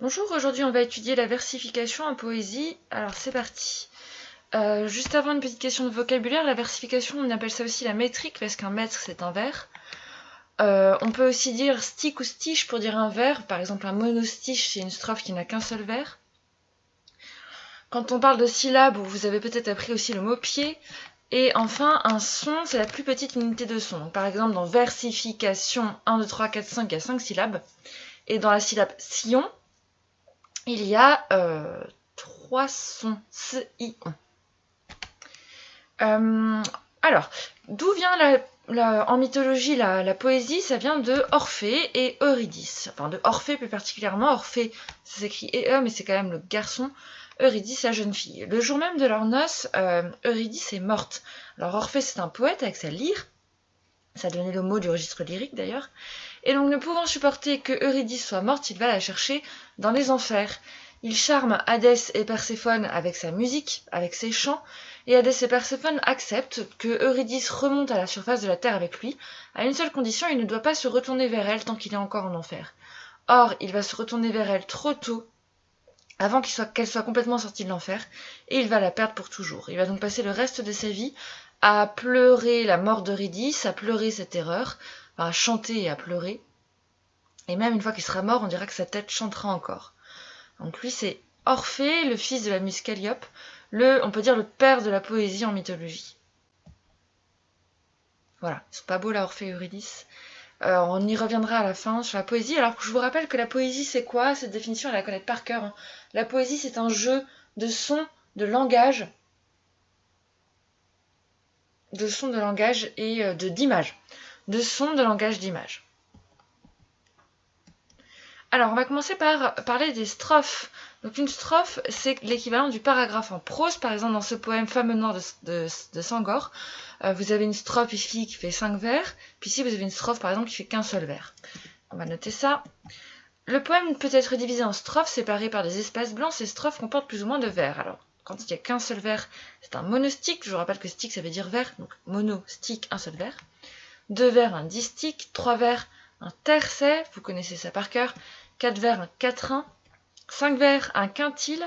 Bonjour, aujourd'hui on va étudier la versification en poésie. Alors c'est parti. Juste avant une petite question de vocabulaire, la versification on appelle ça aussi la métrique parce qu'un mètre c'est un vers. On peut aussi dire stick ou stiche pour dire un vers. Par exemple un monostiche c'est une strophe qui n'a qu'un seul vers. Quand on parle de syllabes, vous avez peut-être appris aussi le mot pied. Et enfin un son c'est la plus petite unité de son. Donc, par exemple dans versification 1, 2, 3, 4, 5 il y a 5 syllabes. Et dans la syllabe sillon, il y a 3 sons. S-I-on. Alors, d'où vient en mythologie la poésie? Ça vient de Orphée et Eurydice. Enfin, de Orphée plus particulièrement. Orphée, ça s'écrit E-E, mais c'est quand même le garçon. Eurydice, la jeune fille. Le jour même de leurs noces, Eurydice est morte. Alors, Orphée, c'est un poète avec sa lyre. Ça donnait le mot du registre lyrique d'ailleurs. Et donc, ne pouvant supporter que Eurydice soit morte, il va la chercher dans les enfers. Il charme Hadès et Perséphone avec sa musique, avec ses chants, et Hadès et Perséphone acceptent que Eurydice remonte à la surface de la terre avec lui, à une seule condition, il ne doit pas se retourner vers elle tant qu'il est encore en enfer. Or, il va se retourner vers elle trop tôt, avant qu'elle soit complètement sortie de l'enfer, et il va la perdre pour toujours. Il va donc passer le reste de sa vie à pleurer la mort d'Eurydice, à pleurer cette erreur, à chanter et à pleurer. Et même une fois qu'il sera mort, on dira que sa tête chantera encore. Donc lui, c'est Orphée, le fils de la muse Calliope, on peut dire le père de la poésie en mythologie. Voilà, ils sont pas beaux là, Orphée et Eurydice. On y reviendra à la fin sur la poésie. Alors je vous rappelle que la poésie, c'est quoi? Cette définition, elle la connaître par cœur. La poésie, c'est un jeu de sons, de langage, et d'images. De sons, de langage, d'images. Alors, on va commencer par parler des strophes. Donc, une strophe, c'est l'équivalent du paragraphe en prose. Par exemple, dans ce poème Femme noire de Senghor, vous avez une strophe ici qui fait 5 vers, puis ici, vous avez une strophe, par exemple, qui fait qu'un seul vers. On va noter ça. Le poème peut être divisé en strophes séparées par des espaces blancs. Ces strophes comportent plus ou moins de vers. Alors, quand il n'y a qu'un seul vers, c'est un monostique. Je vous rappelle que stick, ça veut dire vers. Donc, mono, stick, un seul vers. 2 vers, un distique. 3 vers, un tercet. Vous connaissez ça par cœur. 4 vers, un quatrain. 5 vers, un quintil.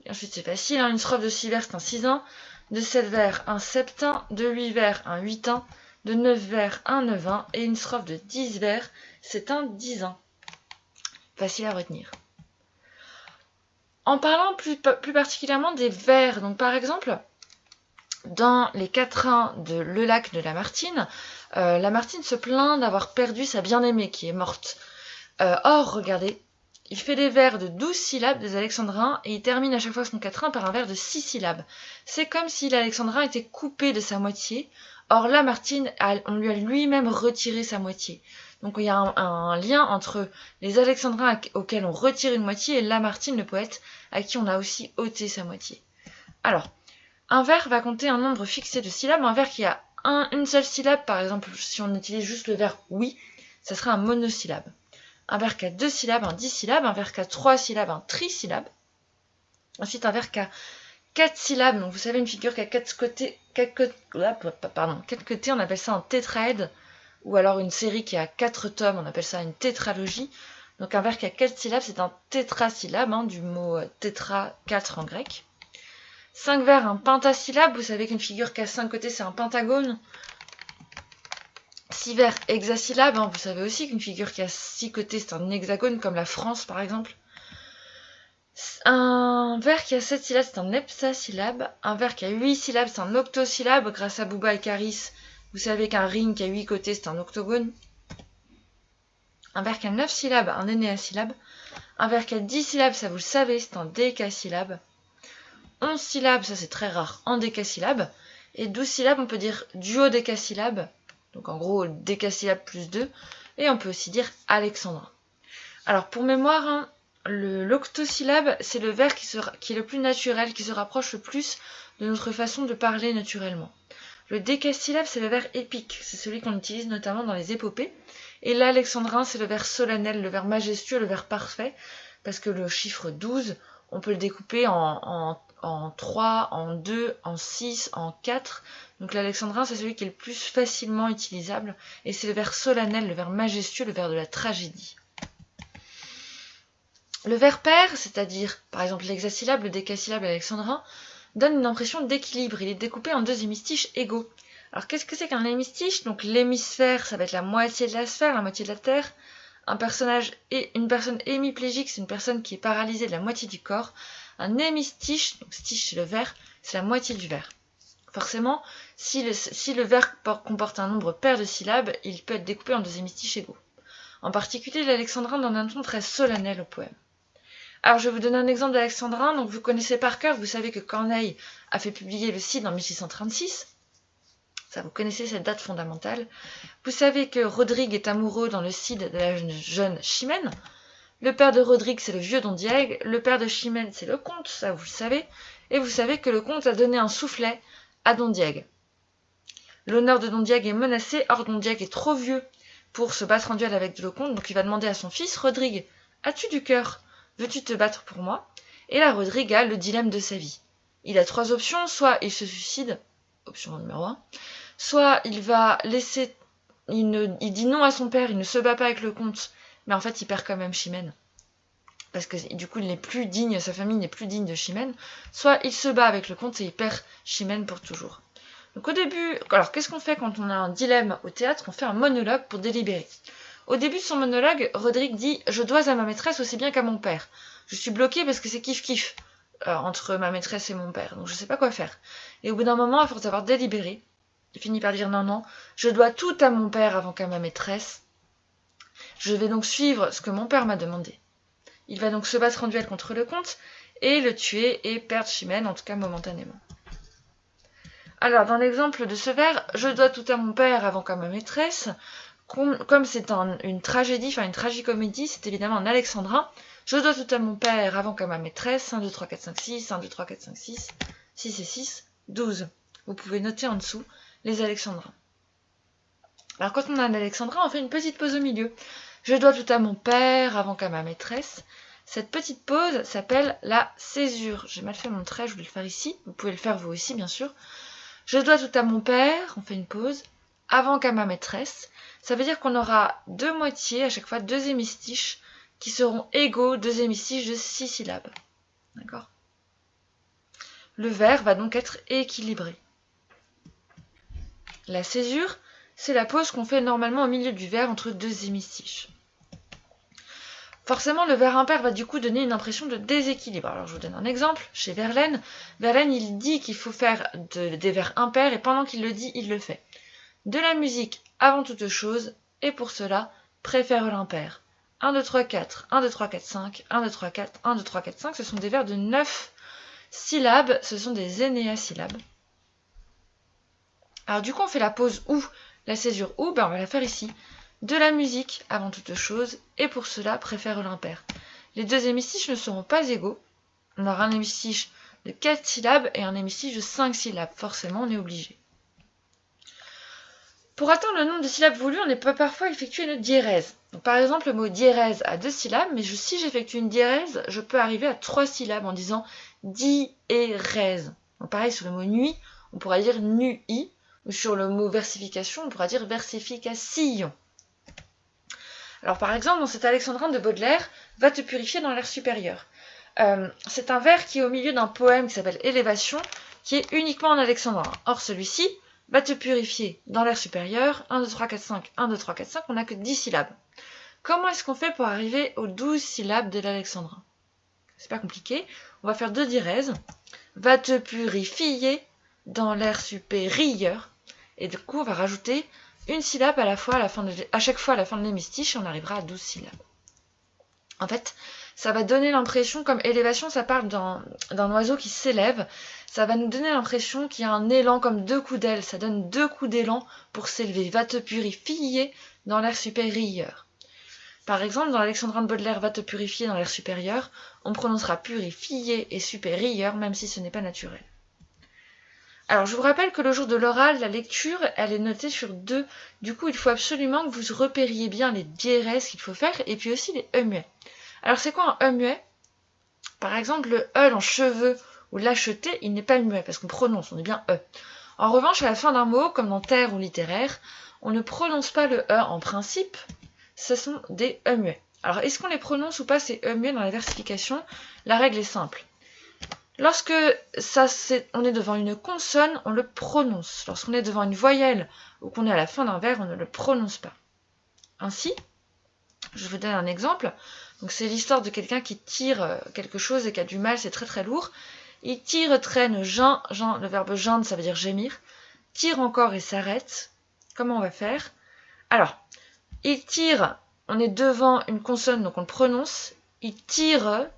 Et ensuite, c'est facile. Une strophe de 6 vers, c'est un sixin. De 7 vers, un septin. De 8 vers, un huitain. De 9 vers, un neuvain. Et une strophe de 10 vers, c'est un dizain. Facile à retenir. En parlant plus particulièrement des vers, donc par exemple, dans les quatrains de Le Lac de Lamartine, Lamartine se plaint d'avoir perdu sa bien-aimée qui est morte. Or, regardez, il fait des vers de 12 syllabes des alexandrins et il termine à chaque fois son quatrain par un vers de 6 syllabes. C'est comme si l'alexandrin était coupé de sa moitié. Or, Lamartine, on lui a lui-même retiré sa moitié. Donc il y a un lien entre les alexandrins auxquels on retire une moitié et Lamartine, le poète, à qui on a aussi ôté sa moitié. Alors, un vers va compter un nombre fixé de syllabes. Un vers qui a une seule syllabe, par exemple, si on utilise juste le vers oui, ça sera un monosyllabe. Un vers qui a 2 syllabes, un dissyllabe. Un vers qui a 3 syllabes, un trisyllabe. Ensuite, un vers qui a 4 syllabes. Donc, vous savez, une figure qui a 4 côtés, on appelle ça un tétraède. Ou alors une série qui a 4 tomes, on appelle ça une tétralogie. Donc, un vers qui a 4 syllabes, c'est un tétrasyllabe, du mot tétra, 4 en grec. 5 vers, un pentasyllabe. Vous savez qu'une figure qui a 5 côtés, c'est un pentagone. 6 vers, hexasyllabe. Vous savez aussi qu'une figure qui a 6 côtés, c'est un hexagone, comme la France, par exemple. Un vers qui a 7 syllabes, c'est un heptasyllabe. Un vers qui a 8 syllabes, c'est un octosyllabe. Grâce à Bouba et Caris, vous savez qu'un ring qui a 8 côtés, c'est un octogone. Un vers qui a 9 syllabes, un énéasyllabe. Un vers qui a 10 syllabes, ça vous le savez, c'est un décasyllabe. 11 syllabes, ça c'est très rare, en décasyllabe. Et 12 syllabes, on peut dire duodécasyllabe. Donc en gros, décasyllabe plus 2. Et on peut aussi dire alexandrin. Alors pour mémoire, l'octosyllabe, c'est le vers qui est le plus naturel, qui se rapproche le plus de notre façon de parler naturellement. Le décasyllabe, c'est le vers épique. C'est celui qu'on utilise notamment dans les épopées. Et l'alexandrin, c'est le vers solennel, le vers majestueux, le vers parfait. Parce que le chiffre 12, on peut le découper en 3, en 2, en 6, en 4. Donc l'alexandrin, c'est celui qui est le plus facilement utilisable. Et c'est le vers solennel, le vers majestueux, le vers de la tragédie. Le vers pair, c'est-à-dire par exemple l'hexasyllabe, le décasyllabe alexandrin, donne une impression d'équilibre. Il est découpé en 2 hémistiches égaux. Alors qu'est-ce que c'est qu'un hémistiche? Donc l'hémisphère, ça va être la moitié de la sphère, la moitié de la Terre. Une personne hémiplégique, c'est une personne qui est paralysée de la moitié du corps. Un hémistiche, donc stiche c'est le vers, c'est la moitié du vers. Forcément, si le vers comporte un nombre pair de syllabes, il peut être découpé en 2 hémistiches égaux. En particulier, l'alexandrin donne un ton très solennel au poème. Alors, je vais vous donner un exemple d'alexandrin. Donc, vous connaissez par cœur, vous savez que Corneille a fait publier le Cid en 1636. Ça, vous connaissez cette date fondamentale. Vous savez que Rodrigue est amoureux dans le Cid de la jeune Chimène. Le père de Rodrigue, c'est le vieux Don Diego. Le père de Chimène, c'est le comte, ça vous le savez. Et vous savez que le comte a donné un soufflet à Don Diego. L'honneur de Don Diego est menacé, or Don Diego est trop vieux pour se battre en duel avec le comte, donc il va demander à son fils, Rodrigue, as-tu du cœur? Veux-tu te battre pour moi? Et là, Rodrigue a le dilemme de sa vie. Il a 3 options, soit il se suicide, option numéro 1, soit il va laisser, il dit non à son père, il ne se bat pas avec le comte, mais en fait il perd quand même Chimène. Parce que du coup il n'est plus digne, sa famille n'est plus digne de Chimène, soit il se bat avec le comte et il perd Chimène pour toujours. Donc au début, alors qu'est-ce qu'on fait quand on a un dilemme au théâtre? On fait un monologue pour délibérer. Au début de son monologue, Rodrigue dit « Je dois à ma maîtresse aussi bien qu'à mon père. Je suis bloqué parce que c'est kiff-kiff entre ma maîtresse et mon père, donc je ne sais pas quoi faire. » Et au bout d'un moment, à force d'avoir délibéré, il finit par dire « Non, non, je dois tout à mon père avant qu'à ma maîtresse. Je vais donc suivre ce que mon père m'a demandé. » Il va donc se battre en duel contre le comte et le tuer et perdre Chimène, en tout cas momentanément. Alors, dans l'exemple de ce vers, je dois tout à mon père avant qu'à ma maîtresse, comme c'est une tragédie, enfin une tragicomédie, c'est évidemment un alexandrin, je dois tout à mon père avant qu'à ma maîtresse, 1, 2, 3, 4, 5, 6, 1, 2, 3, 4, 5, 6, 6 et 6, 12. Vous pouvez noter en dessous les alexandrins. Alors, quand on a un alexandrin, on fait une petite pause au milieu. Je dois tout à mon père avant qu'à ma maîtresse. Cette petite pause s'appelle la césure. J'ai mal fait mon trait, je voulais le faire ici. Vous pouvez le faire vous aussi, bien sûr. Je dois tout à mon père, on fait une pause, avant qu'à ma maîtresse. Ça veut dire qu'on aura 2 moitiés, à chaque fois 2 hémistiches, qui seront égaux, 2 hémistiches de 6 syllabes. D'accord? Le vers va donc être équilibré. La césure, c'est la pause qu'on fait normalement au milieu du vers entre 2 hémistiches. Forcément, le vers impair va du coup donner une impression de déséquilibre. Alors, je vous donne un exemple. Chez Verlaine, il dit qu'il faut faire des vers impairs et pendant qu'il le dit, il le fait. De la musique avant toute chose, et pour cela, préfère l'impair. 1, 2, 3, 4, 1, 2, 3, 4, 5, 1, 2, 3, 4, 1, 2, 3, 4, 5, ce sont des vers de 9 syllabes, ce sont des énéasyllabes. Alors du coup, on fait la pause ou, la césure ou, on va la faire ici. De la musique avant toute chose, et pour cela, préfère l'impair. Les 2 hémistiches ne seront pas égaux. On aura un hémistiche de 4 syllabes et un hémistiche de 5 syllabes. Forcément, on est obligé. Pour atteindre le nombre de syllabes voulu, on peut parfois effectuer une diérèse. Donc, par exemple, le mot diérèse a 2 syllabes, mais si j'effectue une diérèse, je peux arriver à 3 syllabes en disant di-et-rèse. Donc pareil, sur le mot nuit, on pourra dire nu-i, ou sur le mot versification, on pourra dire versification. Alors par exemple, dans cet alexandrin de Baudelaire, va te purifier dans l'air supérieur. C'est un vers qui est au milieu d'un poème qui s'appelle Élévation, qui est uniquement en alexandrin. Or celui-ci va te purifier dans l'air supérieur, 1, 2, 3, 4, 5, 1, 2, 3, 4, 5, on n'a que 10 syllabes. Comment est-ce qu'on fait pour arriver aux 12 syllabes de l'alexandrin? C'est pas compliqué, on va faire 2 diérèses, va te purifier dans l'air supérieur, et du coup on va rajouter une syllabe à chaque fois à la fin de l'hémistiche et on arrivera à 12 syllabes. En fait, ça va donner l'impression, comme élévation, ça parle d'un oiseau qui s'élève, ça va nous donner l'impression qu'il y a un élan comme 2 coups d'aile, ça donne 2 coups d'élan pour s'élever. Va te purifier dans l'air supérieur. Par exemple, dans l'alexandrin de Baudelaire, va te purifier dans l'air supérieur, on prononcera purifier et supérieur, même si ce n'est pas naturel. Alors, je vous rappelle que le jour de l'oral, la lecture, elle est notée sur 2. Du coup, il faut absolument que vous repériez bien les diérèses qu'il faut faire, et puis aussi les e muets. Alors, c'est quoi un e muet? Par exemple, le e en cheveux ou l'acheter, il n'est pas muet, parce qu'on prononce, on dit bien e. En revanche, à la fin d'un mot, comme dans terre ou littéraire, on ne prononce pas le e en principe, ce sont des e muets. Alors, est-ce qu'on les prononce ou pas ces E muets dans la versification? La règle est simple. Lorsque on est devant une consonne, on le prononce. Lorsqu'on est devant une voyelle ou qu'on est à la fin d'un vers, on ne le prononce pas. Ainsi, je vous donne un exemple. Donc, c'est l'histoire de quelqu'un qui tire quelque chose et qui a du mal, c'est très très lourd. Il tire, traîne, geint, le verbe geindre, ça veut dire gémir. Tire encore et s'arrête. Comment on va faire? Alors, il tire, on est devant une consonne, donc on le prononce. Il tire.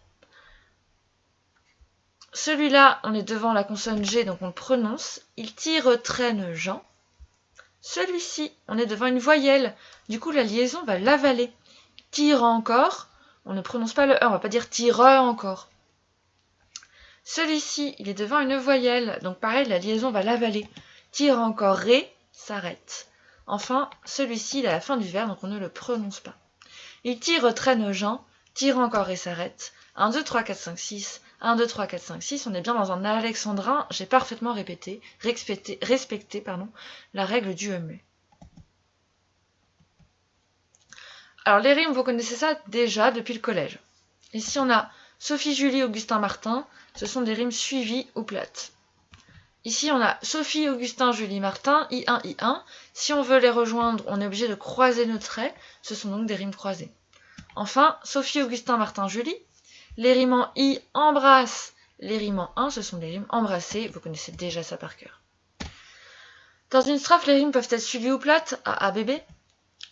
Celui-là, on est devant la consonne G, donc on le prononce. Il tire, traîne, geint. Celui-ci, on est devant une voyelle. Du coup, la liaison va l'avaler. Tire encore, on ne prononce pas le E, on va pas dire tire encore. Celui-ci, il est devant une voyelle, donc pareil, la liaison va l'avaler. Tire encore, ré, s'arrête. Enfin, celui-ci, il est à la fin du vers, donc on ne le prononce pas. Il tire, traîne, geint, tire encore et s'arrête. 1, 2, 3, 4, 5, 6. 1, 2, 3, 4, 5, 6. On est bien dans un alexandrin. J'ai parfaitement respecté la règle du E muet. Alors, les rimes, vous connaissez ça déjà depuis le collège. Ici, on a Sophie, Julie, Augustin, Martin. Ce sont des rimes suivies ou plates. Ici, on a Sophie, Augustin, Julie, Martin, I1, I1. Si on veut les rejoindre, on est obligé de croiser nos traits. Ce sont donc des rimes croisées. Enfin, Sophie, Augustin, Martin, Julie. Les rimes en I embrassent. Les rimes en 1, ce sont des rimes embrassées. Vous connaissez déjà ça par cœur. Dans une strophe, les rimes peuvent être suivies ou plates, A, B, B,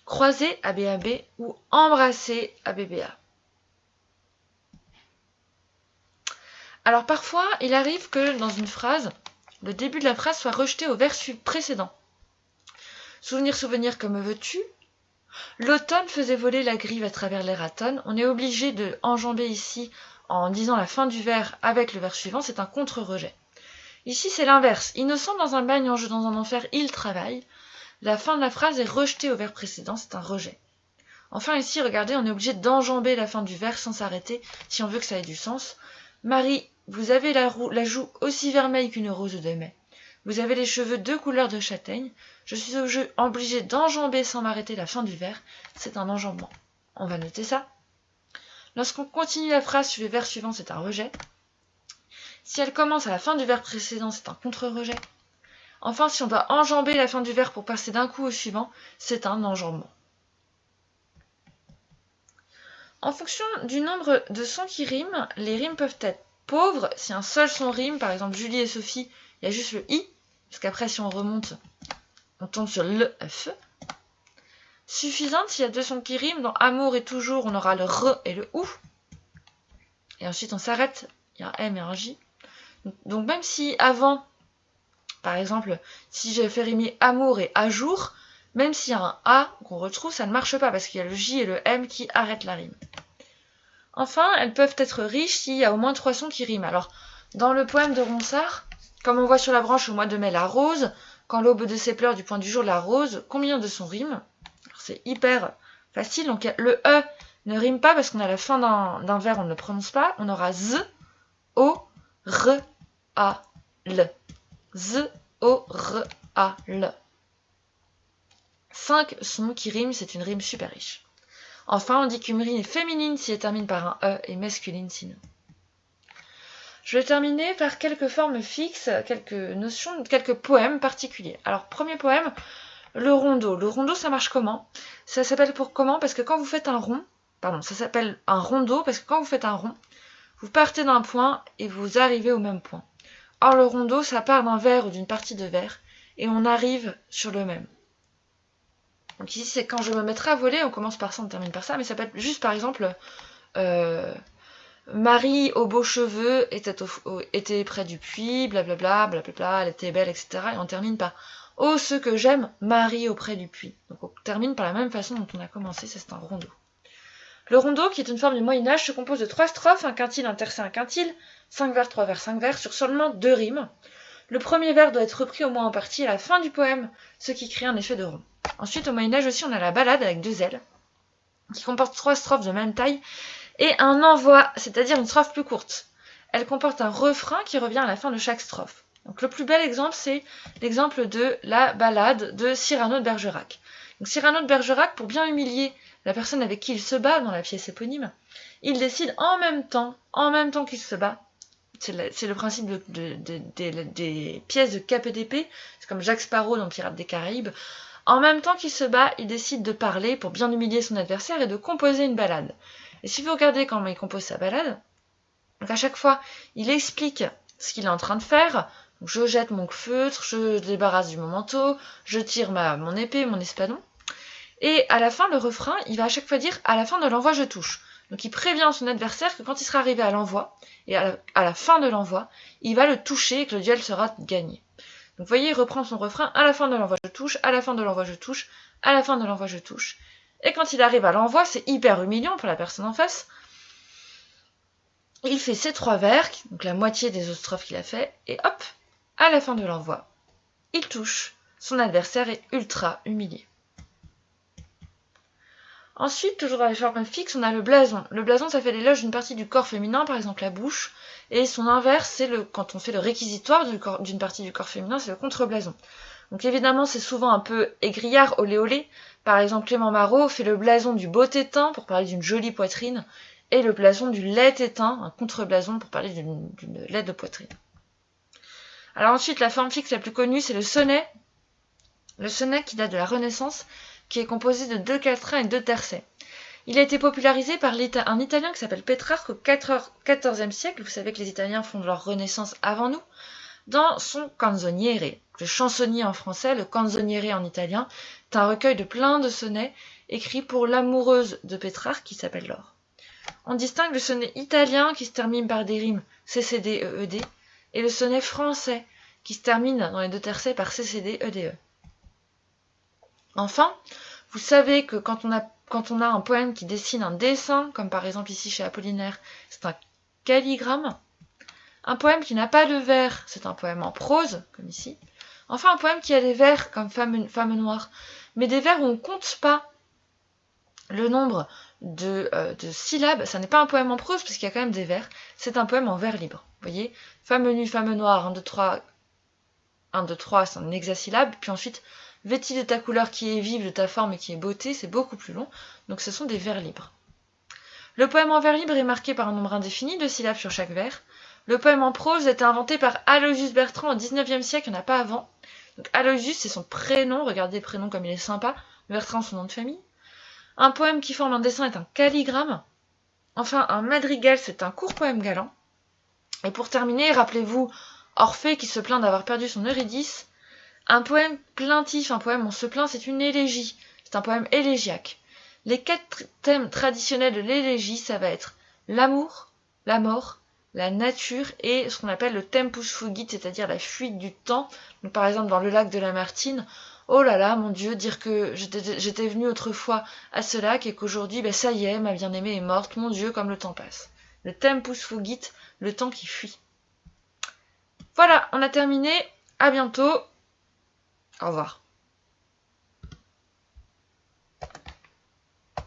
croisées, A, B, ou embrassées, A, B, A. Alors parfois, il arrive que dans une phrase, le début de la phrase soit rejeté au vers précédent. Souvenir, souvenir, que me veux-tu? L'automne faisait voler la grive à travers les ratonnes. On est obligé de enjamber ici en disant la fin du vers avec le vers suivant. C'est un contre-rejet. Ici, c'est l'inverse. Innocent dans un bagne, ange dans un enfer, il travaille. La fin de la phrase est rejetée au vers précédent. C'est un rejet. Enfin, ici, regardez, on est obligé d'enjamber la fin du vers sans s'arrêter si on veut que ça ait du sens. Marie, vous avez la joue aussi vermeille qu'une rose de mai. Vous avez les cheveux de couleur de châtaigne. Je suis obligé d'enjamber sans m'arrêter la fin du vers. C'est un enjambement. On va noter ça. Lorsqu'on continue la phrase sur le vers suivant, c'est un rejet. Si elle commence à la fin du vers précédent, c'est un contre-rejet. Enfin, si on doit enjamber la fin du vers pour passer d'un coup au suivant, c'est un enjambement. En fonction du nombre de sons qui riment, les rimes peuvent être pauvres. Si un seul son rime, par exemple Julie et Sophie, il y a juste le I, parce qu'après si on remonte, on tombe sur le F. Suffisante, s'il y a deux sons qui riment, dans amour et toujours, on aura le R et le OU. Et ensuite on s'arrête, il y a un M et un J. Donc même si avant, par exemple, si j'ai fait rimer amour et à jour, même s'il y a un A qu'on retrouve, ça ne marche pas parce qu'il y a le J et le M qui arrêtent la rime. Enfin, elles peuvent être riches s'il y a au moins 3 sons qui riment. Alors, dans le poème de Ronsard, comme on voit sur la branche au mois de mai la rose, quand l'aube de ses pleurs du point du jour la rose, combien de sons riment? C'est hyper facile. Donc le E ne rime pas parce qu'on a la fin d'un vers, on ne le prononce pas. On aura Z, O, R, A, L. Z, O, R, A, L. 5 sons qui riment, c'est une rime super riche. Enfin, on dit qu'une rime est féminine si elle termine par un E et masculine sinon. Je vais terminer par quelques formes fixes, quelques notions, quelques poèmes particuliers. Alors, premier poème, le rondeau. Le rondeau, ça marche comment? Ça s'appelle comment? Parce que quand vous faites un rond, ça s'appelle un rondeau parce que quand vous faites un rond, vous partez d'un point et vous arrivez au même point. Or, le rondeau, ça part d'un vers ou d'une partie de vers et on arrive sur le même. Donc ici, c'est quand je me mettrai à voler, on commence par ça, on termine par ça, mais ça peut être juste, par exemple, Marie aux beaux cheveux était près du puits, blablabla, blablabla, elle était belle, etc. Et on termine par oh, ce que j'aime, Marie auprès du puits. Donc on termine par la même façon dont on a commencé, ça c'est un rondeau. Le rondeau, qui est une forme du Moyen-Âge, se compose de 3 strophes, un quintile, un tercet, un quintile, 5 vers, 3 vers, 5 vers, sur seulement 2 rimes. Le premier vers doit être repris au moins en partie à la fin du poème, ce qui crée un effet de rond. Ensuite, au Moyen-Âge aussi, on a la ballade avec 2 L, qui comporte 3 strophes de même taille, et un envoi, c'est-à-dire une strophe plus courte. Elle comporte un refrain qui revient à la fin de chaque strophe. Donc le plus bel exemple, c'est l'exemple de la ballade de Cyrano de Bergerac. Donc Cyrano de Bergerac, pour bien humilier la personne avec qui il se bat dans la pièce éponyme, il décide en même temps qu'il se bat. C'est le principe des pièces de cap et d'épée, c'est comme Jack Sparrow dans Pirates des Caraïbes. En même temps qu'il se bat, il décide de parler pour bien humilier son adversaire et de composer une ballade. Et si vous regardez comment il compose sa ballade, donc à chaque fois, il explique ce qu'il est en train de faire. Donc je jette mon feutre, je débarrasse du mon manteau, je tire mon épée, mon espadon. Et à la fin, le refrain, il va à chaque fois dire « à la fin de l'envoi, je touche ». Donc il prévient son adversaire que quand il sera arrivé à l'envoi, et à la fin de l'envoi, il va le toucher et que le duel sera gagné. Donc vous voyez, il reprend son refrain « à la fin de l'envoi, je touche, à la fin de l'envoi, je touche, à la fin de l'envoi, je touche ». Et quand il arrive à l'envoi, c'est hyper humiliant pour la personne en face. Il fait ses 3 vers, donc la moitié des autres strophes qu'il a fait, et hop, à la fin de l'envoi, il touche. Son adversaire est ultra humilié. Ensuite, toujours dans les formes fixes, on a le blason. Le blason, ça fait l'éloge d'une partie du corps féminin, par exemple la bouche, et son inverse, c'est quand on fait le réquisitoire d'une partie du corps féminin, c'est le contre-blason. Donc évidemment, c'est souvent un peu aigrillard, olé olé. Par exemple, Clément Marot fait le blason du beau tétin pour parler d'une jolie poitrine, et le blason du laid tétin, un contre-blason pour parler d'une laide poitrine. Alors ensuite, la forme fixe la plus connue, c'est le sonnet. Le sonnet qui date de la Renaissance, qui est composé de 2 quatrains et 2 tercets. Il a été popularisé par un Italien qui s'appelle Pétrarque au XIVe siècle. Vous savez que les Italiens font leur Renaissance avant nous. Dans son canzoniere, le chansonnier en français, le canzoniere en italien, c'est un recueil de plein de sonnets écrits pour l'amoureuse de Pétrarque qui s'appelle Laure. On distingue le sonnet italien qui se termine par des rimes CCD, EED, et le sonnet français qui se termine dans les 2 tercets par CCD, EDE. Enfin, vous savez que quand on a un poème qui dessine un dessin, comme par exemple ici chez Apollinaire, c'est un calligramme. Un poème qui n'a pas de vers, c'est un poème en prose, comme ici. Enfin, un poème qui a des vers, comme Femme noire, mais des vers où on ne compte pas le nombre de syllabes. Ça n'est pas un poème en prose, parce qu'il y a quand même des vers. C'est un poème en vers libre. Vous voyez, Femme nue, femme noire, 1, 2, 3, 1, 2, 3, c'est un hexasyllabe, puis ensuite vêtue de ta couleur qui est vive, de ta forme et qui est beauté, c'est beaucoup plus long, donc ce sont des vers libres. Le poème en vers libre est marqué par un nombre indéfini de syllabes sur chaque vers. Le poème en prose a été inventé par Aloysius Bertrand au XIXe siècle, il n'y en a pas avant. Donc Aloysius, c'est son prénom, regardez le prénom comme il est sympa, Bertrand, son nom de famille. Un poème qui forme un dessin est un calligramme. Enfin, un madrigal, c'est un court poème galant. Et pour terminer, rappelez-vous Orphée qui se plaint d'avoir perdu son Eurydice. Un poème plaintif, un poème on se plaint, c'est une élégie. C'est un poème élégiaque. Les 4 thèmes traditionnels de l'élégie, ça va être l'amour, la mort, la nature et ce qu'on appelle le tempus fugit, c'est-à-dire la fuite du temps. Donc, par exemple, dans le lac de Lamartine, oh là là, mon Dieu, dire que j'étais venue autrefois à ce lac et qu'aujourd'hui, ça y est, ma bien-aimée est morte, mon Dieu, comme le temps passe. Le tempus fugit, le temps qui fuit. Voilà, on a terminé. À bientôt. Au revoir.